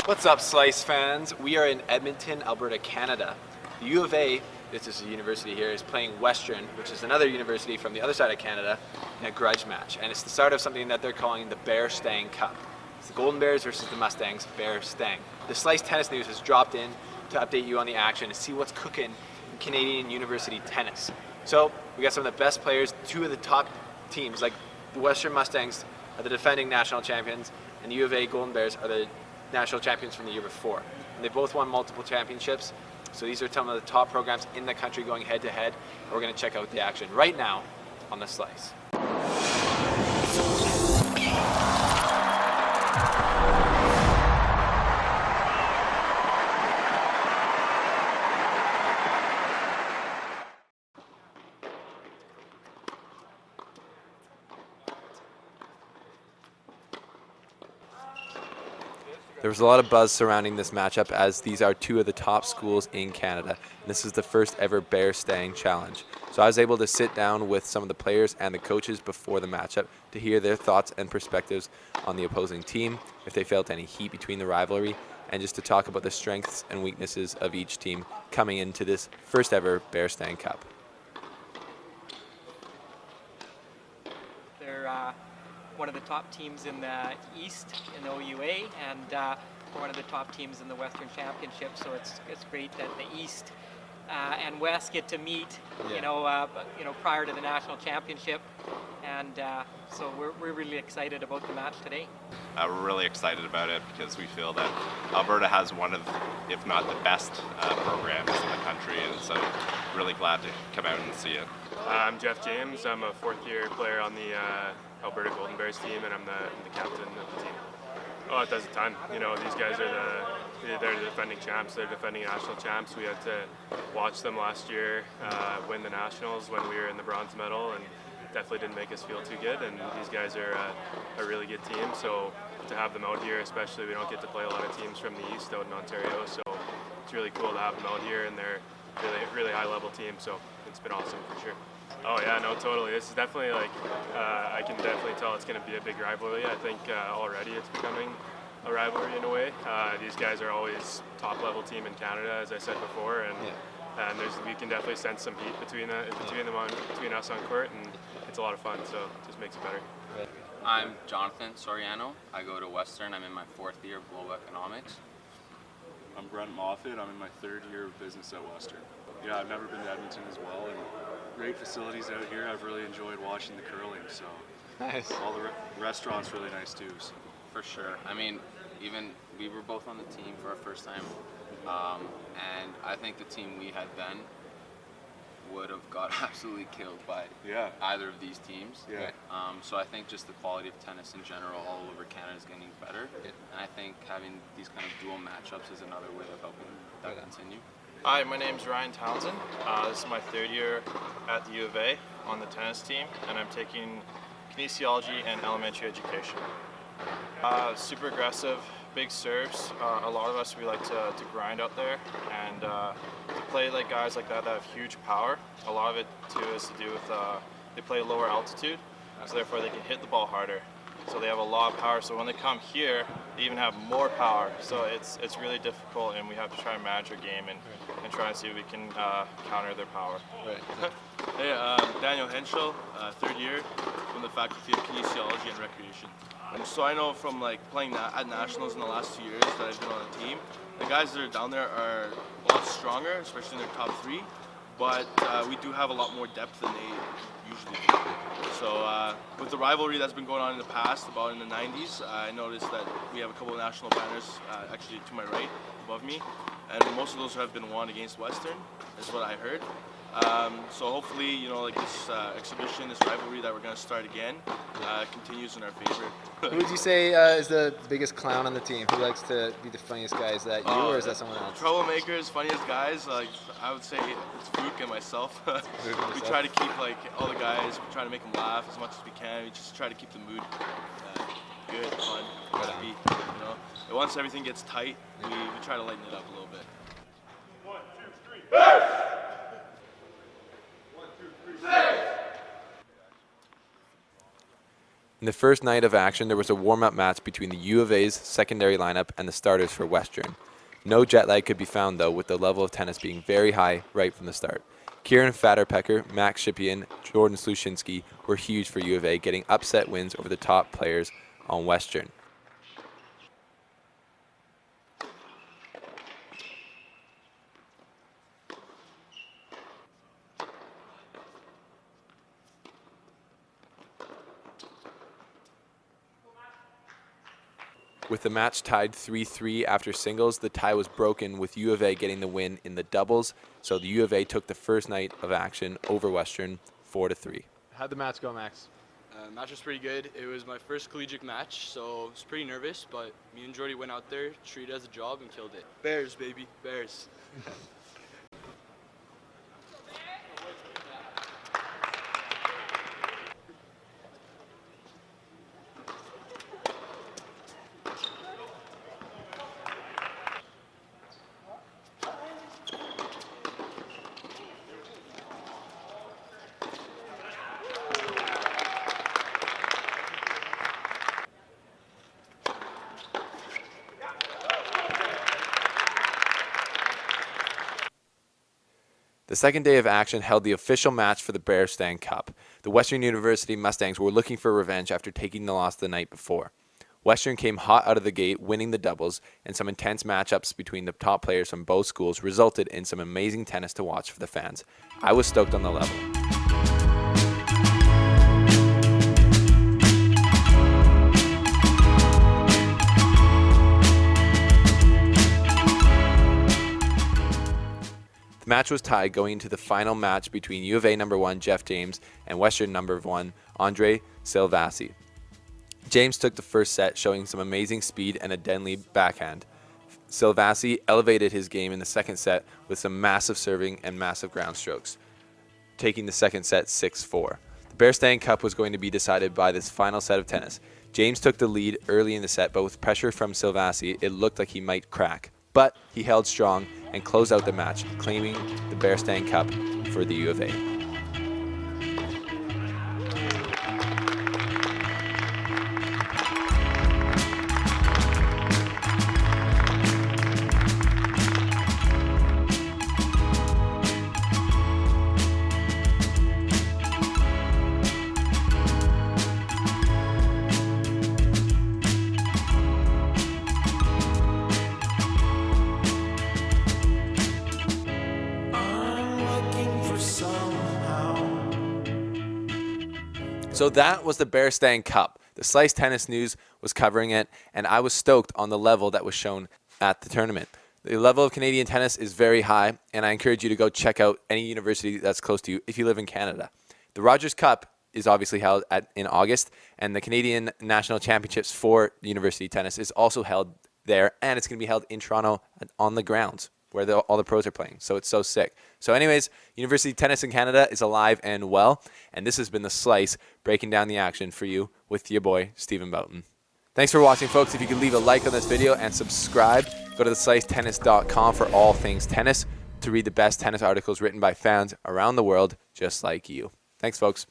What's up, Slice fans? We are in Edmonton, Alberta, Canada. The U of A, this is a university here, is playing Western, which is another university from the other side of Canada, in a grudge match. And it's the start of something that they're calling the BEARSTANG Cup. It's the Golden Bears versus the Mustangs, BEARSTANG. The Slice Tennis News has dropped in to update you on the action and see what's cooking in Canadian university tennis. So we got some of the best players, two of the top teams, like the Western Mustangs are the defending national champions, and the U of A Golden Bears are the national champions from the year before. And they both won multiple championships, so these are some of the top programs in the country going head to head. We're going to check out the action right now on The Slice. There was a lot of buzz surrounding this matchup as these are two of the top schools in Canada. And this is the first ever BEARSTANG challenge. So I was able to sit down with some of the players and the coaches before the matchup to hear their thoughts and perspectives on the opposing team, if they felt any heat between the rivalry, and just to talk about the strengths and weaknesses of each team coming into this first ever BEARSTANG Cup. They're one of the top teams in the East in the OUA, and we're one of the top teams in the Western Championship. So it's great that the East and West get to meet, prior to the national championship, and so we're really excited about the match today. We're really excited about it because we feel that Alberta has one of, if not the best programs in the country, and so really glad to come out and see it. I'm Jeff James. I'm a fourth-year player on the Alberta Golden Bears team, and I'm the captain of the team. Oh, it does a ton. These guys are they're the defending champs. They're defending national champs. We had to watch them last year win the nationals when we were in the bronze medal, and definitely didn't make us feel too good. And these guys are a really good team. So to have them out here, especially, we don't get to play a lot of teams from the East out in Ontario. So it's really cool to have them out here, and they're really high-level team. So it's been awesome for sure. Oh yeah, no, totally. This is definitely I can definitely tell it's going to be a big rivalry. I think already it's becoming a rivalry in a way. These guys are always top-level team in Canada, as I said before, and we can definitely sense some heat between us on court, and it's a lot of fun. So it just makes it better. I'm Jonathan Soriano. I go to Western. I'm in my fourth year of Global Economics. I'm Brent Moffitt. I'm in my third year of business at Western. Yeah, I've never been to Edmonton as well, and great facilities out here. I've really enjoyed watching the curling, so Nice. all the restaurants really nice too. So. For sure. I mean, even we were both on the team for our first time, and I think the team we had then would have got absolutely killed by either of these teams. Yeah. So I think just the quality of tennis in general all over Canada is getting better, and I think having these kind of dual matchups is another way of helping that continue. Hi, my name's Ryan Townsend. This is my third year at the U of A on the tennis team, and I'm taking kinesiology and elementary education. Super aggressive, big serves. A lot of us, we like to grind out there, and to play like guys like that have huge power. A lot of it too is to do with they play lower altitude, so therefore they can hit the ball harder. So they have a lot of power, so when they come here, they even have more power. So it's really difficult, and we have to try and manage our game and try and see if we can counter their power. Right. Hey, Daniel Henschel, third year from the Faculty of Kinesiology and Recreation. So I know from playing at nationals in the last 2 years that I've been on the team, the guys that are down there are a lot stronger, especially in their top three, but we do have a lot more depth than they usually do. So with the rivalry that's been going on in the past, about in the 90s, I noticed that we have a couple of national banners actually to my right, above me, and most of those have been won against Western, is what I heard. So hopefully, this exhibition, this rivalry that we're going to start again, continues in our favor. Who would you say is the biggest clown on the team? Who likes to be the funniest guy? Is that you or is that someone else? Troublemakers, funniest guys, I would say it's Fook and myself. We try to keep all the guys, we try to make them laugh as much as we can. We just try to keep the mood good, fun, happy. And once everything gets tight, we try to lighten it up a little bit. 1, 2, 3, burst! 1, 2, 3, 6! In the first night of action, there was a warm-up match between the U of A's secondary lineup and the starters for Western. No jet lag could be found, though, with the level of tennis being very high right from the start. Kieran Fatterpecker, Max Shipian, Jordan Slushinsky were huge for U of A, getting upset wins over the top players on Western. With the match tied 3-3 after singles, the tie was broken with U of A getting the win in the doubles, so the U of A took the first night of action over Western 4-3. How'd the match go, Max? Match was pretty good. It was my first collegiate match, so I was pretty nervous, but me and Jordy went out there, treated it as a job, and killed it. Bears, baby, Bears. The second day of action held the official match for the Bearstand Cup. The Western University Mustangs were looking for revenge after taking the loss the night before. Western came hot out of the gate, winning the doubles, and some intense matchups between the top players from both schools resulted in some amazing tennis to watch for the fans. I was stoked on the level. The match was tied going into the final match between U of A number 1 Jeff James and Western number 1 Andre Silvassi. James took the first set, showing some amazing speed and a deadly backhand. Silvassi elevated his game in the second set with some massive serving and massive ground strokes, taking the second set 6-4. The Bearstand Cup was going to be decided by this final set of tennis. James took the lead early in the set, but with pressure from Silvassi, it looked like he might crack. But he held strong and closed out the match, claiming the Bearstand Cup for the U of A. So that was the Bearstand Cup. The Slice Tennis News was covering it, and I was stoked on the level that was shown at the tournament. The level of Canadian tennis is very high, and I encourage you to go check out any university that's close to you if you live in Canada. The Rogers Cup is obviously held in August, and the Canadian National Championships for university tennis is also held there, and it's going to be held in Toronto on the grounds where all the pros are playing. So it's so sick. So anyways, university tennis in Canada is alive and well, and this has been The Slice, breaking down the action for you with your boy, Stephen Boughton. Thanks for watching, folks. If you could leave a like on this video and subscribe, go to theslicetennis.com for all things tennis to read the best tennis articles written by fans around the world just like you. Thanks, folks.